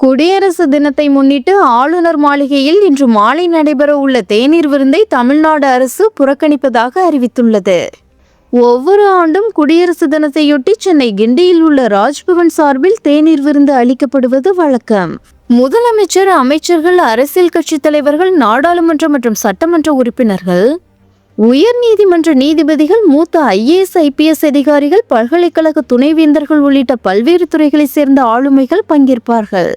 குடியரசு தினத்தை முன்னிட்டு ஆளுநர் மாளிகையில் இன்று மாலை நடைபெற உள்ள தேநீர் விருந்தை தமிழ்நாடு அரசு புறக்கணிப்பதாக அறிவித்துள்ளது. ஒவ்வொரு ஆண்டும் குடியரசு தினத்தையொட்டி சென்னை கிண்டியில் உள்ள ராஜ்பவன் சார்பில் தேநீர் விருந்து அளிக்கப்படுவது வழக்கம். முதலமைச்சர், அமைச்சர்கள், அரசியல் கட்சி தலைவர்கள், நாடாளுமன்ற மற்றும் சட்டமன்ற உறுப்பினர்கள், உயர் நீதிமன்ற நீதிபதிகள், மூத்த IAS, IPS அதிகாரிகள், பல்கலைக்கழக துணைவேந்தர்கள் உள்ளிட்ட பல்வேறு துறைகளைச் சேர்ந்த ஆளுமைகள் பங்கேற்பார்கள்.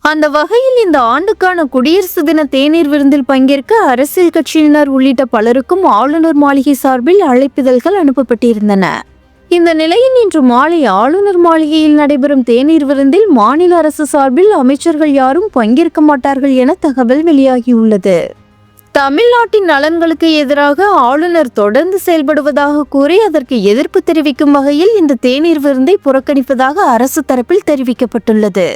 அந்த வகையில் இந்த ஆண்டுக்கான குடியரசு தின தேநீர் விருந்தில் பங்கேற்க அரசியல் கட்சியினர் உள்ளிட்ட பலருக்கும் ஆளுநர் மாளிகை சார்பில் அழைப்பிதழ்கள் அனுப்பப்பட்டிருந்தன. இந்த நிலையில் இன்று மாலை ஆளுநர் மாளிகையில் நடைபெறும் தேநீர் விருந்தில் மாநில அரசு சார்பில் அமைச்சர்கள் யாரும் பங்கேற்க மாட்டார்கள் என தகவல் வெளியாகியுள்ளது. தமிழ்நாட்டின் நலன்களுக்கு எதிராக ஆளுநர் தொடர்ந்து செயல்படுவதாக கூறி அதற்கு எதிர்ப்பு தெரிவிக்கும் வகையில் இந்த தேநீர் விருந்தை புறக்கணிப்பதாக அரசு தரப்பில் தெரிவிக்கப்பட்டுள்ளது.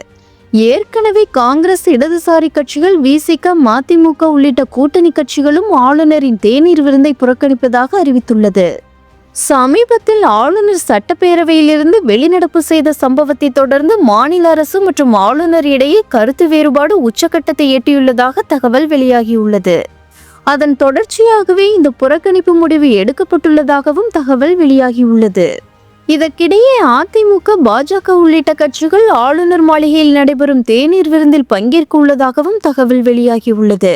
ஏற்கனவே காங்கிரஸ், இடதுசாரி கட்சிகள், VCK, மதிமுக உள்ளிட்ட கூட்டணி கட்சிகளும் ஆளுநரின் தேநீர் விருந்தை புறக்கணிப்பதாக அறிவித்துள்ளது. சமீபத்தில் ஆளுநர் சட்டப்பேரவையிலிருந்து வெளிநடப்பு செய்த சம்பவத்தை தொடர்ந்து மாநில அரசு மற்றும் ஆளுநர் இடையே கருத்து வேறுபாடு உச்சக்கட்டத்தை எட்டியுள்ளதாக தகவல் வெளியாகியுள்ளது. அதன் தொடர்ச்சியாகவே இந்த புறக்கணிப்பு முடிவு எடுக்கப்பட்டுள்ளதாகவும் தகவல் வெளியாகியுள்ளது. இதற்கிடையே அதிமுக, பாஜக உள்ளிட்ட கட்சிகள் ஆளுநர் மாளிகையில் நடைபெறும் தேநீர் விருந்தில் பங்கேற்க உள்ளதாகவும் தகவல் வெளியாகியுள்ளது.